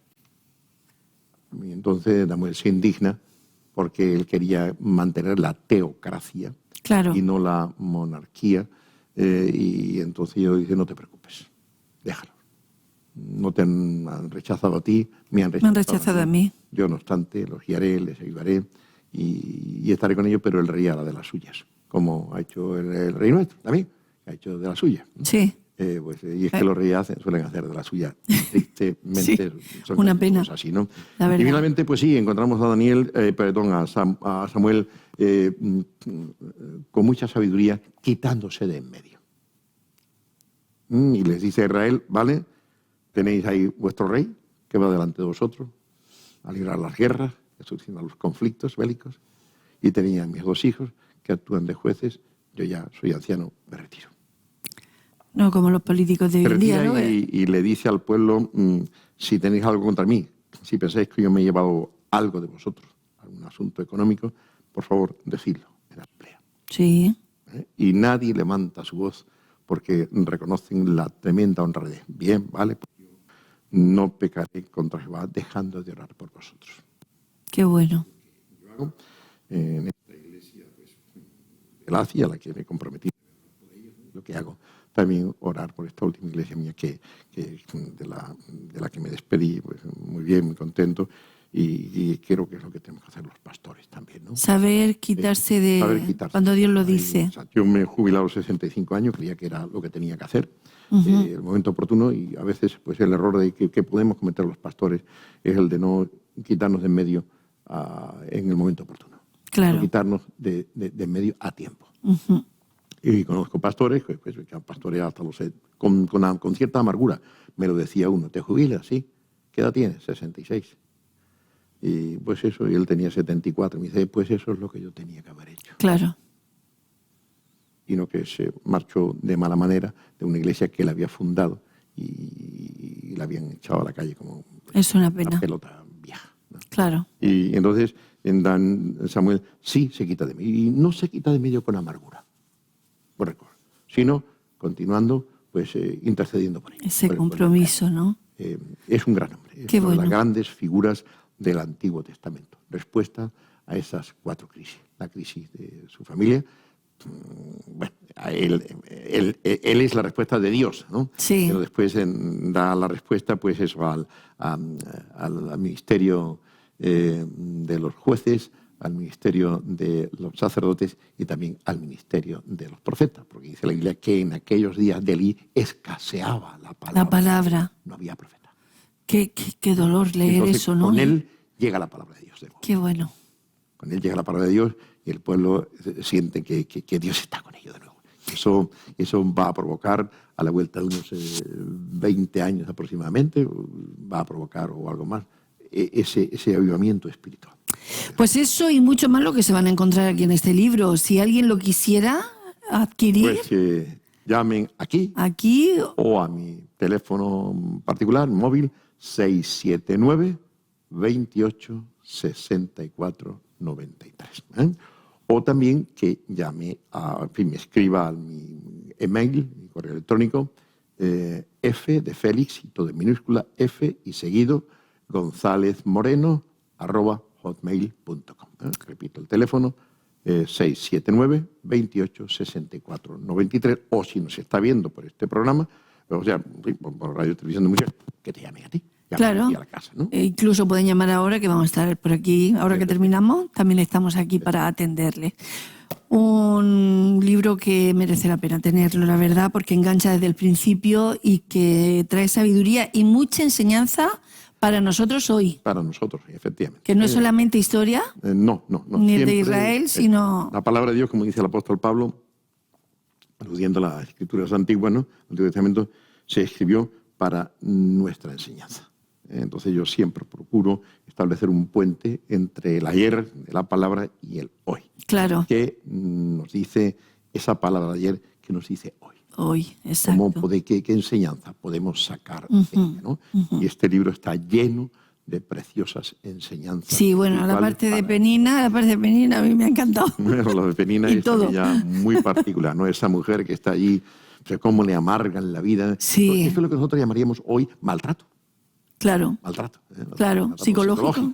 S2: Y entonces Samuel se indigna porque él quería mantener la teocracia,
S1: claro,
S2: y no la monarquía, y entonces yo dije: no te preocupes, déjalo. No te han rechazado a ti, me han rechazado
S1: a mí.
S2: Yo, no obstante, los guiaré, les ayudaré y estaré con ellos, pero el rey hará de las suyas, como ha hecho el rey nuestro también, ha hecho de las suyas.
S1: Sí.
S2: Y es que los reyes suelen hacer de la suya, tristemente.
S1: Sí,
S2: son
S1: una pena.
S2: Así, ¿no?
S1: Y
S2: finalmente, pues sí, encontramos a Samuel con mucha sabiduría, quitándose de en medio. Y les dice a Israel: vale, tenéis ahí vuestro rey, que va delante de vosotros a librar las guerras, a solucionar los conflictos bélicos, y tenía mis 2 hijos que actúan de jueces. Yo ya soy anciano, me retiro.
S1: No como los políticos de hoy en día, ¿no?
S2: Y le dice al pueblo: si tenéis algo contra mí, si pensáis que yo me he llevado algo de vosotros, algún asunto económico, por favor, decidlo en la asamblea.
S1: Sí.
S2: Y nadie levanta su voz porque reconocen la tremenda honradez. Bien, vale, pues yo no pecaré contra Jehová dejando de orar por vosotros.
S1: Qué bueno.
S2: Yo hago en esta iglesia, pues, gracia a la que me comprometí, lo que hago. También orar por esta última iglesia mía de la que me despedí, pues, muy bien, muy contento, y creo que es lo que tenemos que hacer los pastores también, ¿no?
S1: Saber quitarse cuando Dios lo dice.
S2: O sea, yo me he jubilado a los 65 años, creía que era lo que tenía que hacer, el momento oportuno, y a veces pues el error de que podemos cometer los pastores es el de no quitarnos de en medio en el momento oportuno.
S1: Claro.
S2: No quitarnos de en medio a tiempo. Y conozco pastores que han pastoreado hasta con cierta amargura. Me lo decía uno: ¿te jubilas? Sí. ¿Qué edad tienes? 66. Y pues eso, y él tenía 74. Me dice: pues eso es lo que yo tenía que haber hecho.
S1: Claro.
S2: Y no que se marchó de mala manera de una iglesia que él había fundado y la habían echado a la calle como
S1: es una pena.
S2: Una pelota vieja, ¿no?
S1: Claro.
S2: Y entonces Samuel sí se quita de medio. Y no se quita de medio con amargura, por récord, sino continuando, pues intercediendo por ellos.
S1: Ese compromiso, ¿no?
S2: Es un gran hombre.
S1: Qué
S2: es una
S1: bueno.
S2: de las grandes figuras del Antiguo Testamento. Respuesta a esas 4 crisis. La crisis de su familia. Bueno, él es la respuesta de Dios, ¿no?
S1: Sí.
S2: Pero después da la respuesta, pues eso, al ministerio de los jueces, al ministerio de los sacerdotes y también al ministerio de los profetas, porque dice la Biblia que en aquellos días de Elí escaseaba la palabra.
S1: La palabra.
S2: No había profeta.
S1: Qué dolor leer
S2: entonces,
S1: eso, ¿no?
S2: Con él llega la palabra de Dios.
S1: Qué bueno.
S2: Con él llega la palabra de Dios y el pueblo siente que Dios está con ellos de nuevo. Eso va a provocar, a la vuelta de unos 20 años aproximadamente, va a provocar o algo más, ese avivamiento espiritual.
S1: Pues eso y mucho más lo que se van a encontrar aquí en este libro. Si alguien lo quisiera adquirir...
S2: Pues que llamen aquí o a mi teléfono particular, móvil, 679 28 64 93. O también que llame me escriba a mi email, mi correo electrónico, F de Félix, y todo en minúscula, F y seguido, gonzalezmoreno@hotmail.com. Repito el teléfono, 679 28 64 93. O si nos está viendo por este programa, o sea, por Radio Televisión de Mujeres, que te llamen a ti.
S1: Claro,
S2: a la casa, ¿no?
S1: Incluso pueden llamar ahora, que vamos a estar por aquí, ahora que terminamos, también estamos aquí para atenderle. Un libro que merece la pena tenerlo, la verdad, porque engancha desde el principio y que trae sabiduría y mucha enseñanza para nosotros hoy.
S2: Para nosotros, efectivamente.
S1: Que no es solamente historia,
S2: no.
S1: Ni de Israel, sino...
S2: La palabra de Dios, como dice el apóstol Pablo, aludiendo a las escrituras antiguas, ¿no? El Antiguo Testamento se escribió para nuestra enseñanza. Entonces yo siempre procuro establecer un puente entre el ayer de la palabra y el hoy.
S1: Claro.
S2: Que nos dice esa palabra de ayer, que nos dice hoy.
S1: Hoy, exacto.
S2: ¿Qué enseñanza podemos sacar de ella, ¿no? Y este libro está lleno de preciosas enseñanzas.
S1: Sí, bueno, la parte de Penina a mí me ha encantado.
S2: Bueno, lo de Penina es ya muy particular, ¿no? Esa mujer que está allí, o sea, cómo le amargan la vida.
S1: Sí.
S2: Esto es lo que nosotros llamaríamos hoy maltrato.
S1: Claro.
S2: Maltrato.
S1: Claro, psicológico.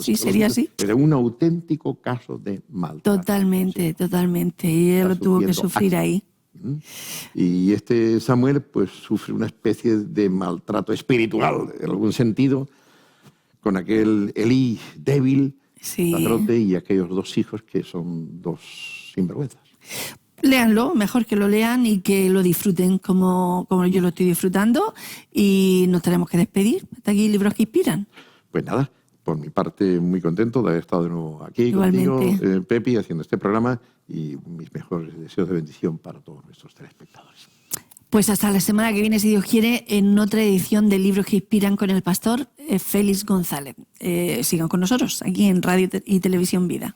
S1: Sí, sería así.
S2: Pero un auténtico caso de maltrato.
S1: Totalmente. Y él lo tuvo que sufrir ahí.
S2: Y este Samuel pues sufre una especie de maltrato espiritual, en algún sentido, con aquel Elí débil, sacerdote, y aquellos dos hijos que son dos sinvergüenzas.
S1: Léanlo, mejor que lo lean y que lo disfruten como yo lo estoy disfrutando, y nos tenemos que despedir. Hasta aquí Libros que Inspiran.
S2: Pues nada, por mi parte muy contento de haber estado de nuevo aquí
S1: Igualmente.
S2: contigo, Pepi, haciendo este programa, y mis mejores deseos de bendición para todos nuestros telespectadores.
S1: Pues hasta la semana que viene, si Dios quiere, en otra edición de Libros que Inspiran con el pastor Félix González. Sigan con nosotros aquí en Radio y Televisión Vida.